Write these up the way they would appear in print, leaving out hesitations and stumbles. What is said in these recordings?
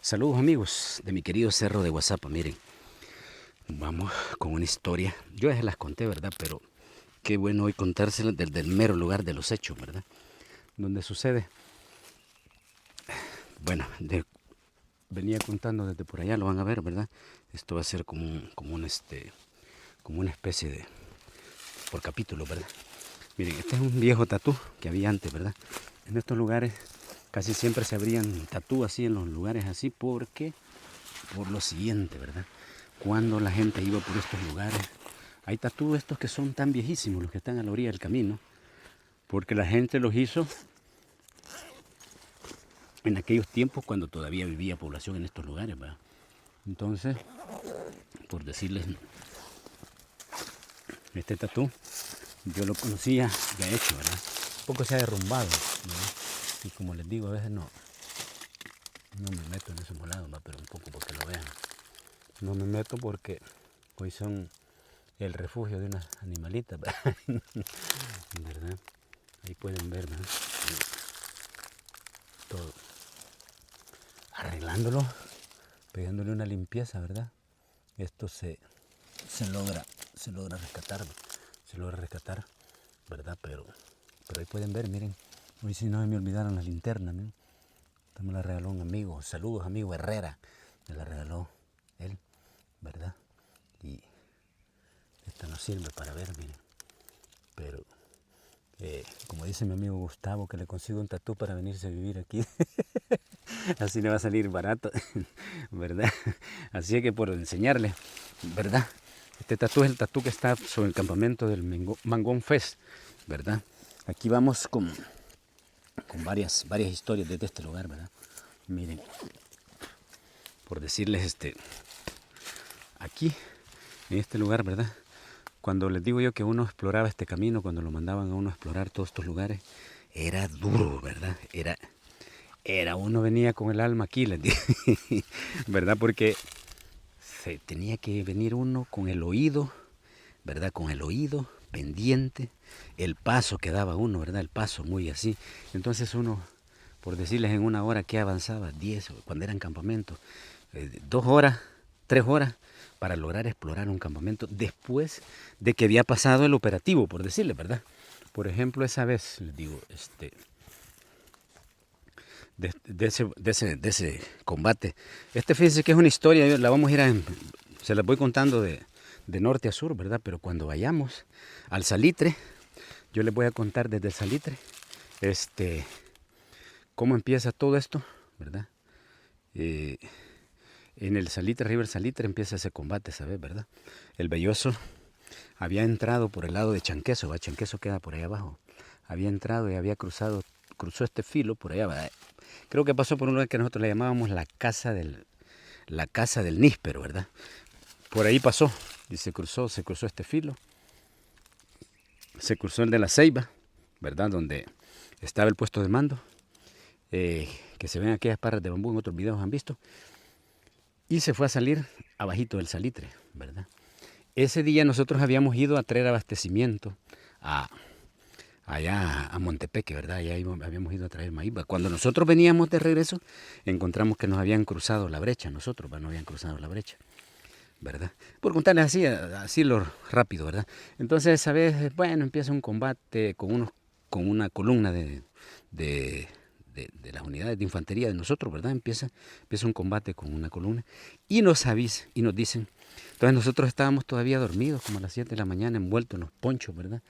Saludos amigos de mi querido cerro de Guasapa. Miren, vamos con una historia. Yo ya se las conté, ¿verdad? Pero qué bueno hoy contárselas del mero lugar de los hechos, ¿verdad? Donde sucede. Bueno, venía contando desde por allá, lo van a ver, ¿verdad? Esto va a ser como una especie de por capítulo, ¿verdad? Miren, este es un viejo tatú que había antes, ¿verdad? En estos lugares casi siempre se abrían tatú así en los lugares así porque por lo siguiente, ¿verdad? Cuando la gente iba por estos lugares, hay tatú estos que son tan viejísimos, los que están a la orilla del camino, porque la gente los hizo en aquellos tiempos cuando todavía vivía población en estos lugares, ¿verdad? Entonces, por decirles, este tatú yo lo conocía ya hecho, ¿verdad? Un poco se ha derrumbado, ¿verdad? Y como les digo, a veces no me meto en esos volados, ¿verdad? Pero un poco porque lo vean. No me meto porque hoy son el refugio de unas animalitas, ¿verdad? ¿Verdad? Ahí pueden ver, ¿verdad? Todo arreglándolo, pegándole una limpieza, ¿verdad? Esto se logra rescatar, ¿verdad? Pero ahí pueden ver, miren, hoy si no se me olvidaron las linternas, ¿no? Esta me la regaló un amigo, saludos amigo Herrera, me la regaló él, ¿verdad? Y esta no sirve para ver, miren, pero como dice mi amigo Gustavo, que le consigo un tatú para venirse a vivir aquí. Así le va a salir barato, ¿verdad? Así que por enseñarle, ¿verdad? Este tatú es el tatú que está sobre el campamento del Mangón Fest, ¿verdad? Aquí vamos con varias historias desde este lugar, ¿verdad? Miren, por decirles, aquí, en este lugar, ¿verdad? Cuando les digo yo que uno exploraba este camino, cuando lo mandaban a uno a explorar todos estos lugares, era duro, ¿verdad? Uno venía con el alma aquí, les digo, ¿verdad? Porque se tenía que venir uno con el oído, ¿verdad? Con el oído pendiente, el paso que daba uno, ¿verdad? El paso muy así. Entonces uno, por decirles en una hora que avanzaba, 10, cuando eran campamentos, 2 horas, 3 horas, para lograr explorar un campamento después de que había pasado el operativo, por decirles, ¿verdad? Por ejemplo, esa vez, les digo, de ese combate. Fíjense que es una historia, la vamos a se las voy contando de norte a sur, ¿verdad? Pero cuando vayamos al Salitre, yo les voy a contar desde el Salitre, cómo empieza todo esto, ¿verdad? Eh, en el Salitre, River Salitre, empieza ese combate, ¿sabes? ¿Verdad? El Belloso había entrado por el lado de Chanqueso, ¿va? Chanqueso queda por ahí abajo. Había entrado y había cruzó este filo por allá, ¿verdad? Creo que pasó por un lugar que nosotros le llamábamos la casa del níspero, ¿verdad? Por ahí pasó y se cruzó este filo, se cruzó el de la Ceiba, ¿verdad? Donde estaba el puesto de mando, que se ven aquellas parras de bambú, en otros videos han visto, y se fue a salir abajito del Salitre, ¿verdad? Ese día nosotros habíamos ido a traer abastecimiento a, allá a Montepeque, ¿verdad? Allá habíamos ido a traer maíz. Cuando nosotros veníamos de regreso, encontramos que nos habían cruzado la brecha, nosotros no habían cruzado la brecha, ¿verdad? Por contarles así lo rápido, ¿verdad? Entonces, esa vez, bueno, empieza un combate con una columna de, de las unidades de infantería de nosotros, ¿verdad? Empieza un combate con una columna y nos avisa y nos dicen. Entonces nosotros estábamos todavía dormidos, como a las 7 de la mañana, envueltos en los ponchos, ¿verdad?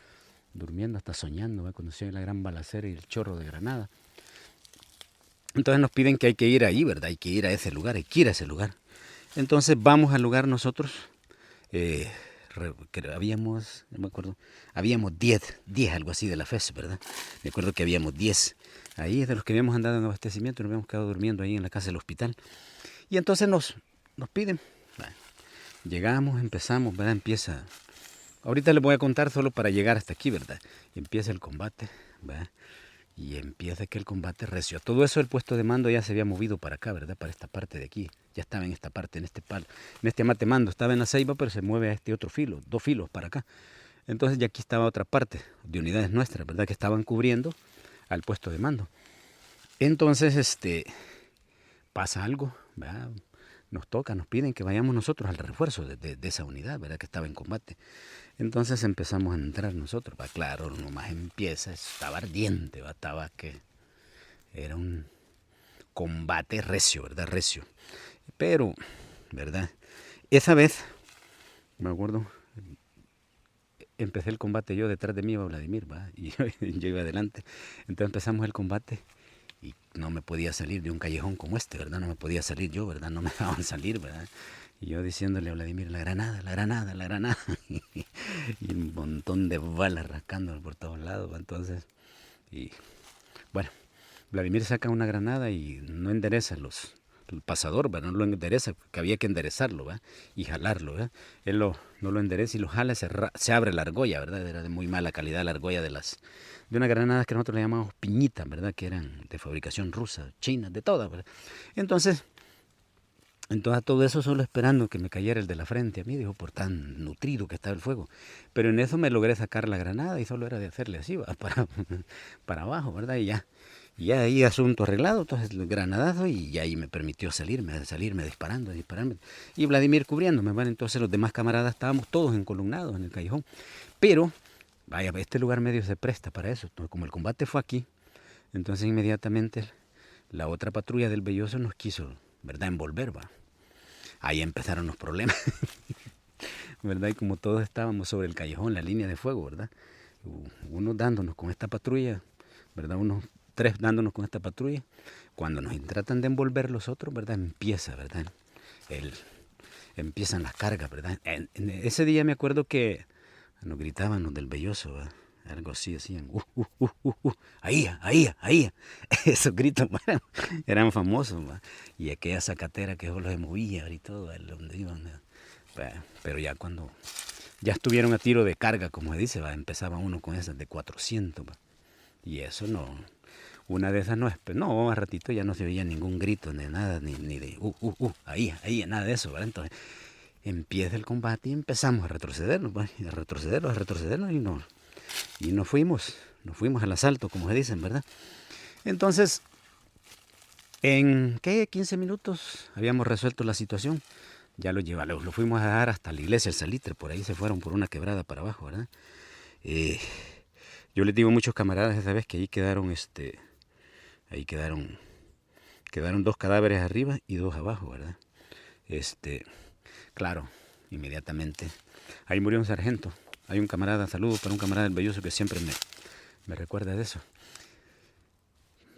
Durmiendo hasta soñando, ¿verdad? Cuando se oye la gran balacera y el chorro de granada. Entonces nos piden que hay que ir ahí, ¿verdad? Hay que ir a ese lugar, hay que ir a ese lugar. Entonces vamos al lugar nosotros, eh, habíamos, no me acuerdo, habíamos 10 algo así de la FES, ¿verdad? Me acuerdo que habíamos 10. Ahí de los que habíamos andado en abastecimiento, nos habíamos quedado durmiendo ahí en la casa del hospital. Y entonces nos piden, bueno, llegamos, empezamos, ¿verdad? Ahorita les voy a contar solo para llegar hasta aquí, ¿verdad? Y empieza el combate, ¿verdad? Y empieza que el combate recio. Todo eso el puesto de mando ya se había movido para acá, ¿verdad? Para esta parte de aquí. Ya estaba en esta parte, en este mate mando. Estaba en la Ceiba, pero se mueve a este otro filo, 2 filos para acá. Entonces ya aquí estaba otra parte de unidades nuestras, ¿verdad? Que estaban cubriendo al puesto de mando. Entonces, pasa algo, ¿verdad? Nos toca, nos piden que vayamos nosotros al refuerzo de esa unidad, ¿verdad? Que estaba en combate. Entonces empezamos a entrar nosotros, ¿va? Claro, nomás empieza, estaba ardiente, ¿va? Estaba que era un combate recio, ¿verdad? Recio. Pero, ¿verdad? Esa vez, me acuerdo, empecé el combate yo, detrás de mí iba Vladimir, ¿va? Y yo iba adelante. Entonces empezamos el combate y no me podía salir de un callejón como este, ¿verdad? No me podía salir yo, ¿verdad? No me dejaban salir, ¿verdad? Y yo diciéndole a Vladimir, la granada, la granada, la granada. Y un montón de balas rascándolo por todos lados, ¿va? Entonces, y bueno, Vladimir saca una granada y no endereza el pasador, ¿va? No lo endereza, que había que enderezarlo, ¿va? Y jalarlo, ¿va? Él no lo endereza y lo jala, se abre la argolla, ¿verdad? Era de muy mala calidad la argolla de unas granadas que nosotros le llamamos piñitas, ¿verdad? Que eran de fabricación rusa, china, de todas, ¿verdad? Entonces a todo eso solo esperando que me cayera el de la frente a mí, dijo, por tan nutrido que estaba el fuego. Pero en eso me logré sacar la granada y solo era de hacerle así, ¿va? Para abajo, ¿verdad? Y ya ahí asunto arreglado, entonces el granadazo y ahí me permitió salirme disparando, dispararme. Y Vladimir cubriéndome, ¿vale? Entonces los demás camaradas estábamos todos encolumnados en el callejón. Pero, vaya, este lugar medio se presta para eso. Como el combate fue aquí, entonces inmediatamente la otra patrulla del Belloso nos quiso, ¿verdad?, envolver, va. Ahí empezaron los problemas, ¿verdad? Y como todos estábamos sobre el callejón, la línea de fuego, ¿verdad? Unos dándonos con esta patrulla, ¿verdad? Unos 3 dándonos con esta patrulla. Cuando nos tratan de envolver los otros, ¿verdad? ¿Verdad? Empiezan las cargas, ¿verdad? En ese día me acuerdo que nos gritaban los del Belloso, ¿verdad? Algo así decían, ahí, ahí, ahí. Esos gritos eran famosos, ¿va? Y aquella zacatera que los movía y todo, donde iban. Pero ya cuando ya estuvieron a tiro de carga, como se dice, ¿va? Empezaba uno con esas de 400, ¿va? Y eso no, una de esas no, a ratito ya no se oía ningún grito, ni nada, ni de, ahí, ahí, nada de eso, ¿verdad? Entonces empieza el combate y empezamos a retrocedernos, ¿va? A retrocedernos y nos fuimos al asalto, como se dicen, ¿verdad? Entonces, en 15 minutos habíamos resuelto la situación. Ya lo fuimos a dar hasta la iglesia, el Salitre, por ahí se fueron por una quebrada para abajo, ¿verdad? Yo les digo a muchos camaradas esa vez que ahí quedaron 2 cadáveres arriba y 2 abajo, ¿verdad? Claro, inmediatamente, ahí murió un sargento. Hay un camarada, saludos para un camarada del Belloso que siempre me recuerda de eso.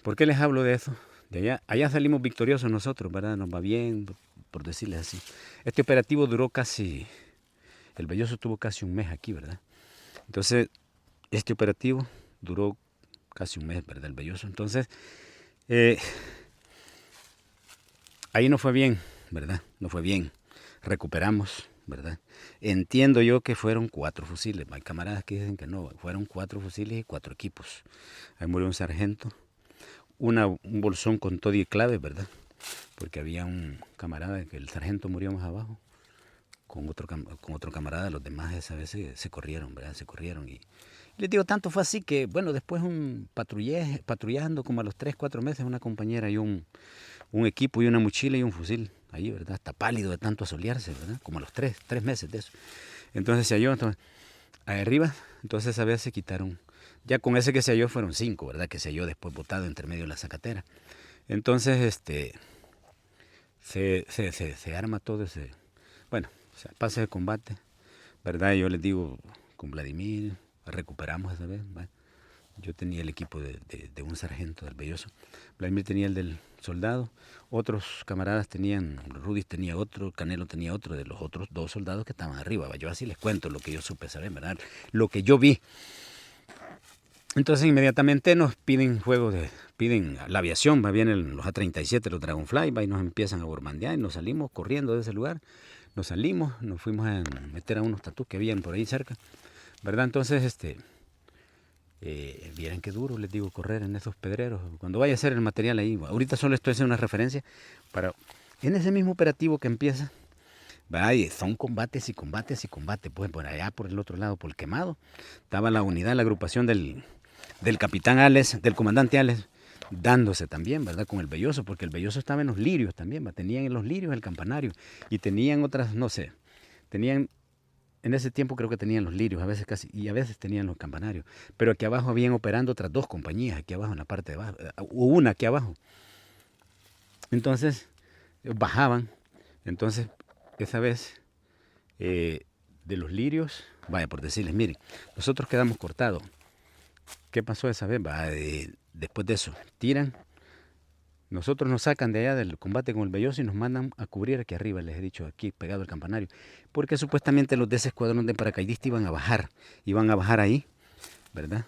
¿Por qué les hablo de eso? Allá salimos victoriosos nosotros, ¿verdad? Nos va bien, por decirles así. Este operativo duró el Belloso tuvo casi un mes aquí, ¿verdad? Entonces, este operativo duró casi un mes, ¿verdad? El Belloso. Entonces, ahí no fue bien, ¿verdad? No fue bien. Recuperamos, ¿verdad? Entiendo yo que fueron 4 fusiles. Hay camaradas que dicen que no, fueron 4 fusiles y 4 equipos. Ahí murió un sargento, un bolsón con todo y clave, ¿verdad? Porque había un camarada que el sargento murió más abajo, con otro camarada. Los demás esa vez se corrieron, ¿verdad? Se corrieron y les digo, tanto fue así que, bueno, después patrullando como a los 3, 4 meses, una compañera y un equipo y una mochila y un fusil ahí, ¿verdad? Hasta pálido de tanto asolearse, ¿verdad? Como a los 3 meses de eso. Entonces se halló, ahí arriba, entonces esa vez se quitaron. Ya con ese que se halló fueron 5, ¿verdad? Que se halló después botado entre medio de la zacatera. Entonces, se arma todo ese, bueno, pasa de combate, ¿verdad? Yo les digo, con Vladimir, recuperamos esa vez, ¿vale? Yo tenía el equipo de un sargento del Belloso. Vladimir tenía el del soldado. Otros camaradas tenían, Rudis tenía otro, Canelo tenía otro, de los otros 2 soldados que estaban arriba. Yo así les cuento lo que yo supe saber, ¿verdad? Lo que yo vi. Entonces inmediatamente nos piden piden la aviación, vienen los A-37, los Dragonfly, y nos empiezan a bombardear y nos salimos corriendo de ese lugar. Nos fuimos a meter a unos tatús que habían por ahí cerca, ¿verdad? Entonces, vieran qué duro, les digo, correr en esos pedreros. Cuando vaya a hacer el material ahí, ahorita solo estoy haciendo una referencia, en ese mismo operativo que empieza, son combates y combates y combates. Pues por allá, por el otro lado, por el Quemado, estaba la unidad, la agrupación del capitán Ales, del comandante Ales, dándose también, ¿verdad? Con el Belloso, porque el Belloso estaba en los lirios también, ¿va? Tenían en los lirios el campanario y tenían otras, no sé, tenían, en ese tiempo creo que tenían los lirios, a veces casi, y a veces tenían los campanarios, pero aquí abajo habían operando otras dos compañías, aquí abajo en la parte de abajo, o una aquí abajo. Entonces, bajaban, entonces, esa vez, de los lirios, vaya, por decirles, miren, nosotros quedamos cortados. ¿Qué pasó esa vez? Va, después de eso, tiran. Nosotros nos sacan de allá del combate con el Belloso y nos mandan a cubrir aquí arriba, les he dicho, aquí pegado al campanario. Porque supuestamente los de ese escuadrón de paracaidistas iban a bajar ahí, ¿verdad?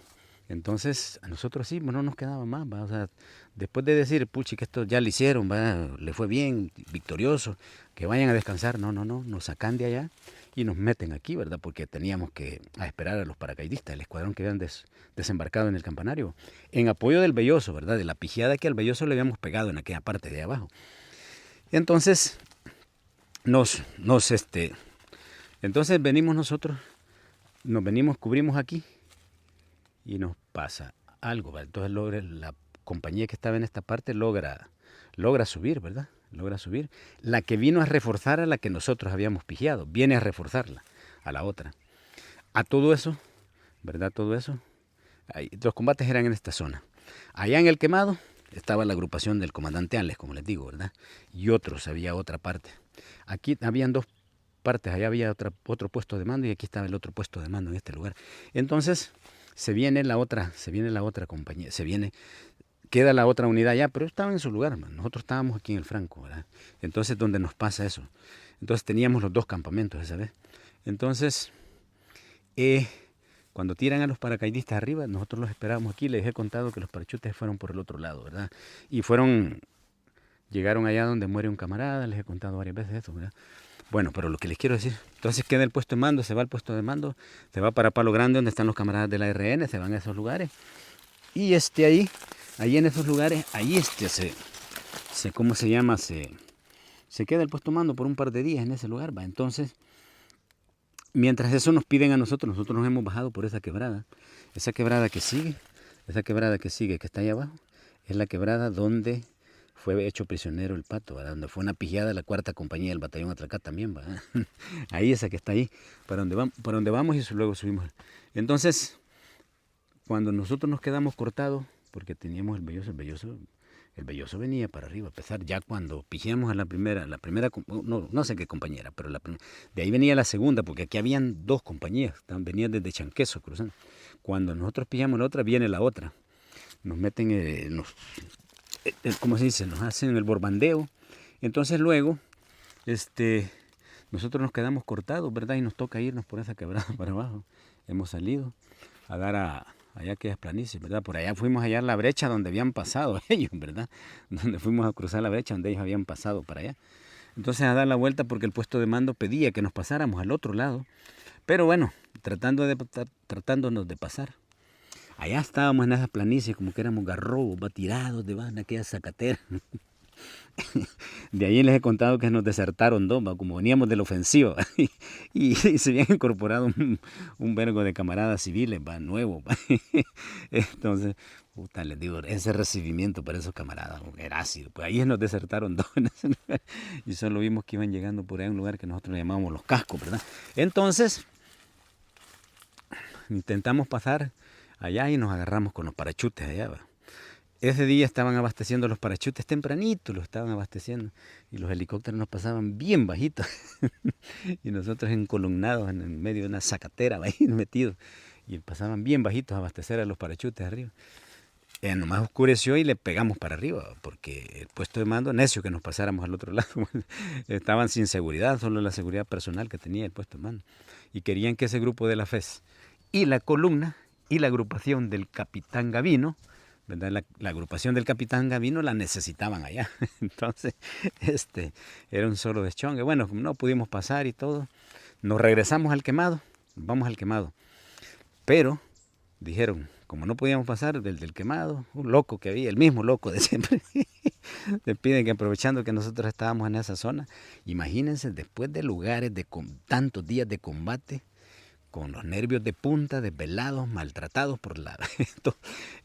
Entonces, a nosotros sí, no nos quedaba más, ¿va? O sea, después de decir, puchi, que esto ya lo hicieron, ¿va? Le fue bien, victorioso, que vayan a descansar, no, nos sacan de allá y nos meten aquí, ¿verdad? Porque teníamos que esperar a los paracaidistas, el escuadrón que habían desembarcado en el campanario, en apoyo del Belloso, ¿verdad? De la pijeada que al Belloso le habíamos pegado en aquella parte de abajo. Entonces, entonces venimos nosotros, nos venimos, cubrimos aquí y nos pasa algo, ¿verdad? Entonces la compañía que estaba en esta parte logra subir, ¿verdad? Logra subir. La que vino a reforzar a la que nosotros habíamos pijeado, viene a reforzarla, a la otra. A todo eso, ¿verdad? Todo eso, los combates eran en esta zona. Allá en el Quemado estaba la agrupación del comandante Anles, como les digo, ¿verdad? Y había otra parte. Aquí habían dos partes, allá había otro puesto de mando y aquí estaba el otro puesto de mando en este lugar. Entonces, se viene la otra compañía, queda la otra unidad allá, pero estaba en su lugar, man. Nosotros estábamos aquí en el Franco, ¿verdad? Entonces, ¿dónde nos pasa eso? Entonces teníamos los dos campamentos esa vez. Entonces, cuando tiran a los paracaidistas arriba, nosotros los esperábamos aquí. Les he contado que los parachutes fueron por el otro lado, ¿verdad? Y llegaron allá donde muere un camarada, les he contado varias veces eso, ¿verdad? Bueno, pero lo que les quiero decir, entonces queda el puesto de mando, se va al puesto de mando, se va para Palo Grande donde están los camaradas de la RN, se van a esos lugares. Y ahí en esos lugares, ahí ¿cómo se llama? Se queda el puesto de mando por un par de días en ese lugar, va. Entonces, mientras eso nos piden a nosotros nos hemos bajado por esa quebrada. Esa quebrada que sigue, que está ahí abajo, es la quebrada donde fue hecho prisionero el Pato, ¿verdad? Donde fue una pijada la cuarta compañía del batallón Atlacá también, ¿verdad? Ahí esa que está ahí, para donde vamos y luego subimos. Entonces, cuando nosotros nos quedamos cortados, porque teníamos el Belloso venía para arriba, a pesar ya cuando pijeamos a la primera, no sé qué compañera, pero de ahí venía la segunda, porque aquí habían dos compañías, venían desde Chanqueso cruzando. Cuando nosotros pillamos la otra, viene la otra. Nos meten, ¿cómo se dice? Nos hacen el borbandeo. Entonces luego, nosotros nos quedamos cortados, ¿verdad? Y nos toca irnos por esa quebrada para abajo. Hemos salido a dar allá aquellas planicies, ¿verdad? Por allá fuimos a hallar la brecha donde habían pasado ellos, ¿verdad? Donde fuimos a cruzar la brecha donde ellos habían pasado para allá. Entonces a dar la vuelta porque el puesto de mando pedía que nos pasáramos al otro lado. Pero bueno, tratándonos de pasar. Allá estábamos en esas planicies como que éramos garrobos, tirados debajo de aquella zacatera. De ahí les he contado que nos desertaron dos, como veníamos de la ofensiva. Y se habían incorporado un vergo de camaradas civiles, nuevos. Entonces, puta, les digo, ese recibimiento para esos camaradas era ácido. Pues ahí nos desertaron dos en ese lugar. Y solo vimos que iban llegando por ahí a un lugar que nosotros le llamábamos Los Cascos, ¿verdad? Entonces, intentamos pasar allá y nos agarramos con los parachutes allá, ¿va? Ese día estaban abasteciendo los parachutes tempranito, los estaban abasteciendo y los helicópteros nos pasaban bien bajitos y nosotros encolumnados en el medio de una zacatera ahí metidos y pasaban bien bajitos a abastecer a los parachutes arriba. Nomás oscureció y le pegamos para arriba porque el puesto de mando, necio que nos pasáramos al otro lado, estaban sin seguridad, solo la seguridad personal que tenía el puesto de mando y querían que ese grupo de la FES y la columna y la agrupación del Capitán Gavino, ¿verdad? La agrupación del Capitán Gavino la necesitaban allá. Entonces, era un solo deschongue. Bueno, no pudimos pasar y todo. Nos regresamos al Quemado, vamos al Quemado. Pero, dijeron, como no podíamos pasar del Quemado, un loco que había, el mismo loco de siempre, le piden que aprovechando que nosotros estábamos en esa zona, imagínense, después de lugares tantos días de combate, con los nervios de punta, desvelados, maltratados por la...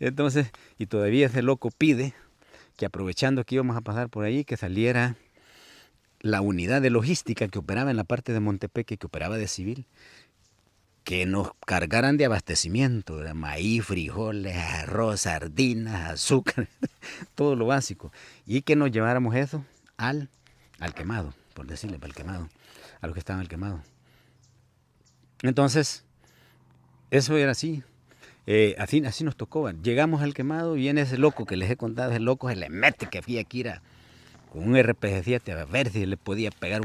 Entonces, y todavía ese loco pide que aprovechando que íbamos a pasar por ahí, que saliera la unidad de logística que operaba en la parte de Montepeque, que operaba de civil, que nos cargaran de abastecimiento, de maíz, frijoles, arroz, sardinas, azúcar, todo lo básico, y que nos lleváramos eso al quemado, por decirle, para el quemado, a los que estaban al quemado. Entonces, eso era así. Así nos tocó. Llegamos al quemado, viene ese loco que les he contado, ese loco se le mete que fui aquí con un RPG-7 a ver si le podía pegar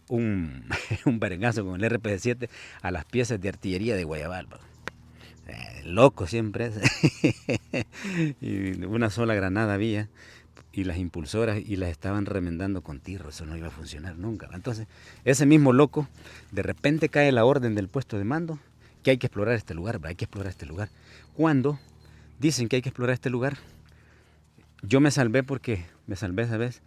un berengazo con el RPG-7 a las piezas de artillería de Guayabal. Loco siempre es. Y una sola granada había y las impulsoras y las estaban remendando con tirro, eso no iba a funcionar nunca. Entonces, ese mismo loco, de repente cae la orden del puesto de mando que hay que explorar este lugar, hay que explorar este lugar. Cuando dicen que hay que explorar este lugar, yo me salvé esa vez,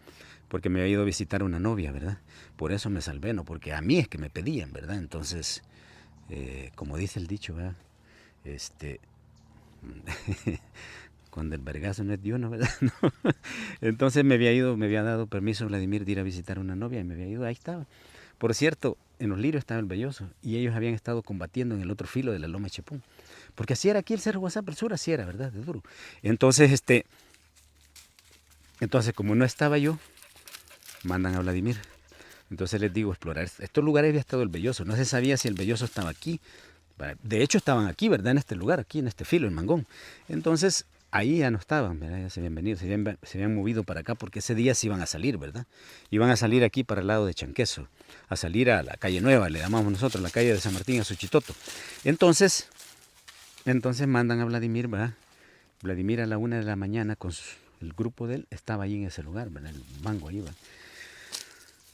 porque me había ido a visitar a una novia, ¿verdad? Por eso me salvé, no porque a mí es que me pedían, ¿verdad? Entonces, como dice el dicho, ¿verdad? Cuando el vergazo no es de uno, ¿verdad? No. Entonces me había dado permiso Vladimir de ir a visitar a una novia y me había ido, ahí estaba. Por cierto, en los Lirios estaba el Belloso y ellos habían estado combatiendo en el otro filo de la Loma de Chepún. Porque así era aquí el Cerro Guasap, el sur así era, ¿verdad? De duro. Entonces, como no estaba yo, mandan a Vladimir. Entonces les digo, explorar estos lugares había estado el Belloso. No se sabía si el Belloso estaba aquí. De hecho, estaban aquí, ¿verdad? En este lugar, aquí en este filo, en Mangón. Entonces, ahí ya no estaban, ¿verdad? Ya se habían venido, se habían movido para acá porque ese día se iban a salir, ¿verdad? Iban a salir aquí para el lado de Chanqueso, a salir a la calle Nueva, le llamamos nosotros, la calle de San Martín a Suchitoto. Entonces mandan a Vladimir, ¿verdad? Vladimir a la 1 de la mañana con el grupo de él estaba ahí en ese lugar, ¿verdad? El mango ahí, ¿verdad?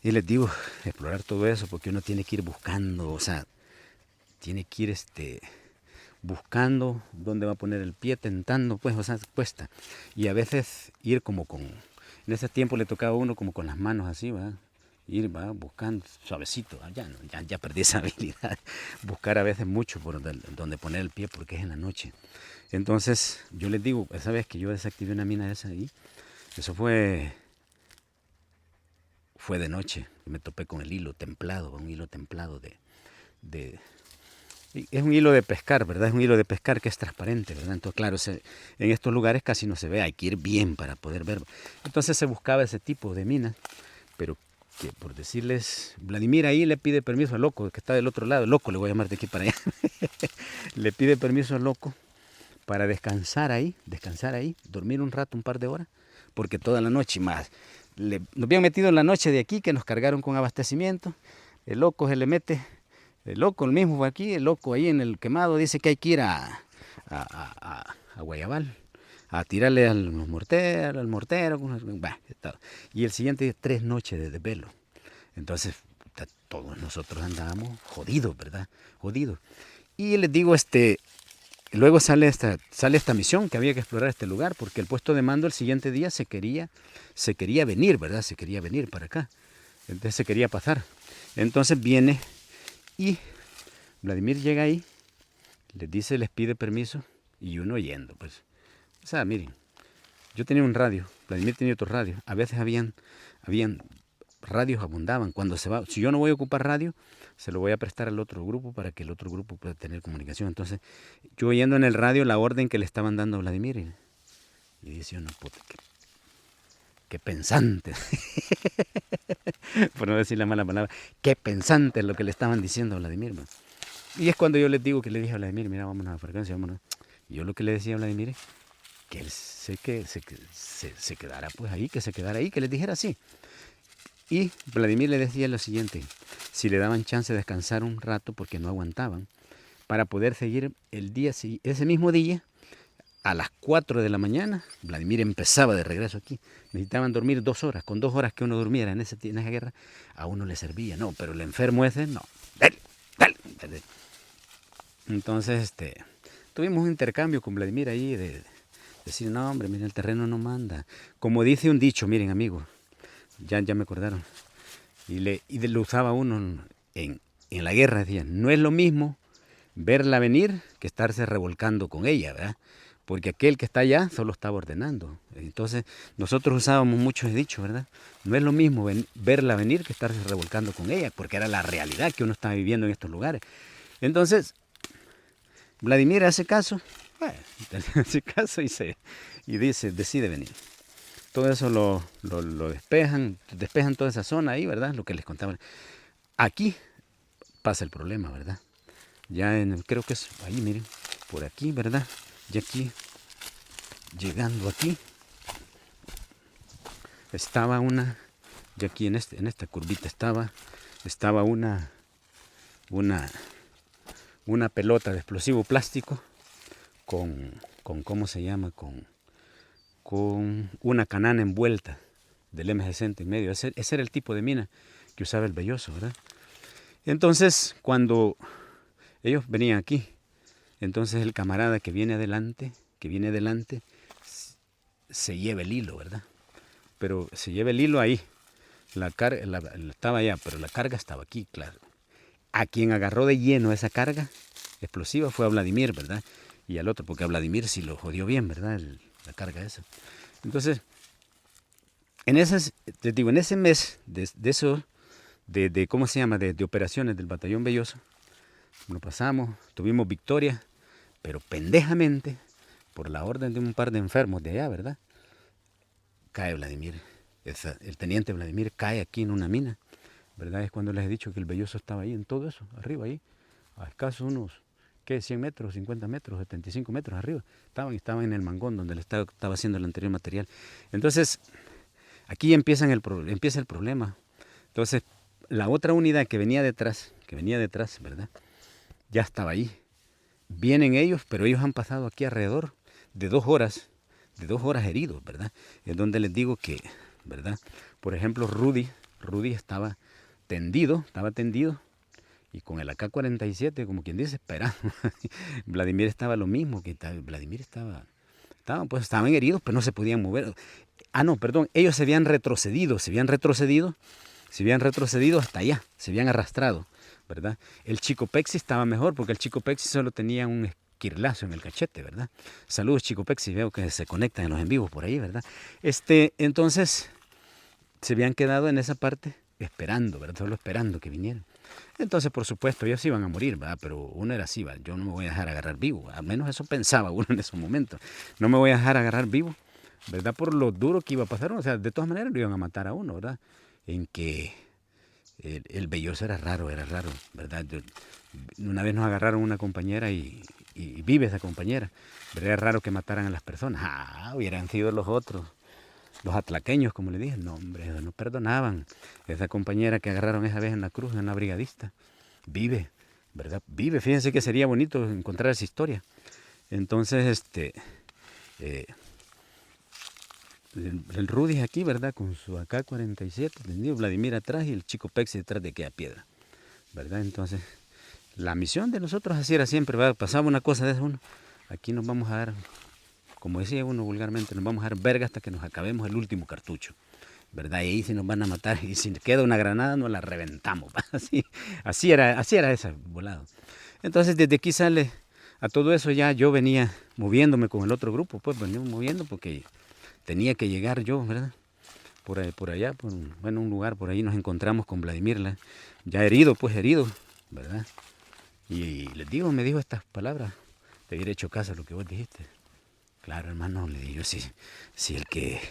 Y les digo, explorar todo eso porque uno tiene que ir buscando, o sea, tiene que ir buscando dónde va a poner el pie, tentando, pues, o sea, cuesta. Y a veces ir como en ese tiempo le tocaba a uno como con las manos así, ¿va? Ir, va, buscando suavecito, ya perdí esa habilidad, buscar a veces mucho por donde poner el pie porque es en la noche. Entonces, yo les digo, esa vez que yo desactivé una mina esa ahí, eso fue de noche, me topé con el hilo templado, un hilo templado de es un hilo de pescar, ¿verdad? Es un hilo de pescar que es transparente, ¿verdad? Entonces, claro, en estos lugares casi no se ve, hay que ir bien para poder ver. Entonces se buscaba ese tipo de minas, pero que por decirles, Vladimir ahí le pide permiso al loco, que está del otro lado, el loco le voy a llamar de aquí para allá, le pide permiso al loco para descansar ahí, dormir un rato, un par de horas, porque toda la noche más, nos habían metido en la noche de aquí, que nos cargaron con abastecimiento, el loco se le mete. El loco, el mismo fue aquí, el loco ahí en el quemado dice que hay que ir a Guayabal, a tirarle al mortero, y el siguiente día 3 noches de desvelo. Entonces, todos nosotros andábamos jodidos, ¿verdad? Jodidos. Y les digo, luego sale esta misión que había que explorar este lugar, porque el puesto de mando el siguiente día se quería venir, ¿verdad? Se quería venir para acá. Entonces se quería pasar. Entonces viene y Vladimir llega ahí, les pide permiso y uno yendo, pues. O sea, miren, yo tenía un radio, Vladimir tenía otro radio. A veces habían radios, abundaban. Cuando se va, si yo no voy a ocupar radio, se lo voy a prestar al otro grupo para que el otro grupo pueda tener comunicación. Entonces, yo oyendo en el radio la orden que le estaban dando a Vladimir y dice uno, puta, qué pensante. Por no decir la mala palabra, qué pensante es lo que le estaban diciendo a Vladimir, man. Y es cuando yo les digo que le dije a Vladimir, mira, vámonos a frecuencia, vámonos. Y yo lo que le decía a Vladimir es que él se quedara pues ahí, que se quedara ahí, que les dijera así. Y Vladimir le decía lo siguiente, si le daban chance de descansar un rato porque no aguantaban, para poder seguir el día, ese mismo día, a las 4 de la mañana, Vladimir empezaba de regreso aquí. Necesitaban dormir 2 horas. Con 2 horas que uno durmiera en esa guerra, a uno le servía. No, pero el enfermo ese, no. Dale. Entonces, tuvimos un intercambio con Vladimir ahí de decir, no, hombre, mira, el terreno no manda. Como dice un dicho, miren, amigos, ya me acordaron. Y lo usaba uno en en la guerra decían, no es lo mismo verla venir que estarse revolcando con ella, ¿verdad? Porque aquel que está allá solo estaba ordenando. Entonces, nosotros usábamos mucho ese dicho, ¿verdad? No es lo mismo verla venir que estarse revolcando con ella, porque era la realidad que uno estaba viviendo en estos lugares. Entonces, Vladimir hace caso, bueno, hace caso y decide venir. Todo eso lo despejan toda esa zona ahí, ¿verdad? Lo que les contaba. Aquí pasa el problema, ¿verdad? Creo que es ahí, miren, por aquí, ¿verdad? Y aquí, llegando aquí, estaba y aquí en esta curvita estaba una pelota de explosivo plástico con ¿cómo se llama? Con una canana envuelta del M60 en medio. Ese era el tipo de mina que usaba el Belloso, ¿verdad? Entonces, cuando ellos venían aquí, entonces el camarada que viene adelante, se lleva el hilo, ¿verdad? Pero se lleva el hilo ahí. Estaba allá, pero la carga estaba aquí, claro. A quien agarró de lleno esa carga explosiva fue a Vladimir, ¿verdad? Y al otro, porque a Vladimir sí lo jodió bien, ¿verdad? La carga esa. Entonces, en ese mes de ¿cómo se llama? De operaciones del batallón Belloso, lo pasamos, tuvimos victoria, pero pendejamente, por la orden de un par de enfermos de allá, ¿verdad? Cae Vladimir, el teniente Vladimir cae aquí en una mina, ¿verdad? Es cuando les he dicho que el Belloso estaba ahí, en todo eso, arriba ahí, a escasos unos, 100 metros, 50 metros, 75 metros arriba, estaban en el mangón donde le estaba haciendo el anterior material. Entonces, aquí empieza el problema. Entonces, la otra unidad que venía detrás, ¿verdad? Ya estaba ahí. Vienen ellos, pero ellos han pasado aquí alrededor de 2 horas heridos, ¿verdad? Es donde les digo que, ¿verdad? Por ejemplo, Rudy estaba tendido, y con el AK-47, como quien dice, esperando. Vladimir estaba lo mismo, Vladimir estaban heridos, pero no se podían mover. No, perdón, ellos se habían retrocedido hasta allá, se habían arrastrado, ¿verdad? El Chico Pexi estaba mejor, porque el Chico Pexi solo tenía un esquirlazo en el cachete, ¿verdad? Saludos, Chico Pexi, veo que se conectan en los en vivos por ahí, ¿verdad? Entonces, se habían quedado en esa parte esperando, ¿verdad? Solo esperando que vinieran. Entonces, por supuesto, ellos iban a morir, ¿verdad? Pero uno era así, ¿verdad? Yo no me voy a dejar agarrar vivo, al menos eso pensaba uno en esos momentos. No me voy a dejar agarrar vivo, ¿verdad? Por lo duro que iba a pasar, o sea, de todas maneras lo iban a matar a uno, ¿verdad? En que el Belloso era raro, ¿verdad? Una vez nos agarraron una compañera y vive esa compañera, ¿verdad? Era raro que mataran a las personas. Hubieran sido los otros, los atlaqueños, como le dije. No, hombre, no perdonaban. Esa compañera que agarraron esa vez en la cruz, en la brigadista, vive, ¿verdad? Vive, fíjense que sería bonito encontrar esa historia. Entonces, el Rudy aquí, ¿verdad? Con su AK-47, tendido, Vladimir atrás y el Chico Pexi detrás de aquella piedra, ¿verdad? Entonces, la misión de nosotros así era siempre, ¿verdad? Pasaba una cosa de eso, aquí nos vamos a dar, como decía uno vulgarmente, nos vamos a dar verga hasta que nos acabemos el último cartucho, ¿verdad? Y ahí si nos van a matar, y si queda una granada, nos la reventamos, así era ese volado. Entonces, desde aquí sale, a todo eso ya yo venía moviéndome con el otro grupo, pues veníamos moviendo porque tenía que llegar yo, ¿verdad? Por allá, un lugar por ahí nos encontramos con Vladimir, ya herido, ¿verdad? Y les digo, me dijo estas palabras, te hubiera hecho caso a lo que vos dijiste. Claro, hermano, le digo, si el que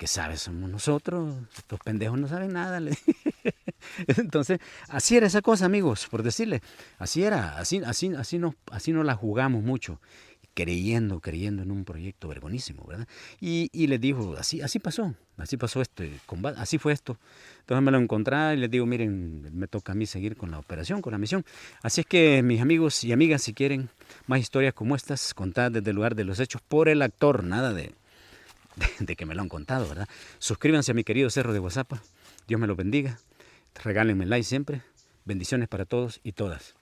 sabe somos nosotros, estos pendejos no saben nada, le dije. Entonces, así era esa cosa, amigos, por decirle, así nos la jugamos mucho. Creyendo en un proyecto vergonísimo, ¿verdad? Y les digo, así pasó este combate, así fue esto. Entonces me lo encontré y les digo, miren, me toca a mí seguir con la operación, con la misión. Así es que mis amigos y amigas, si quieren más historias como estas, contadas desde el lugar de los hechos por el actor, nada de que me lo han contado, ¿verdad? Suscríbanse a mi querido Cerro de WhatsApp. Dios me los bendiga. Regálenme like siempre. Bendiciones para todos y todas.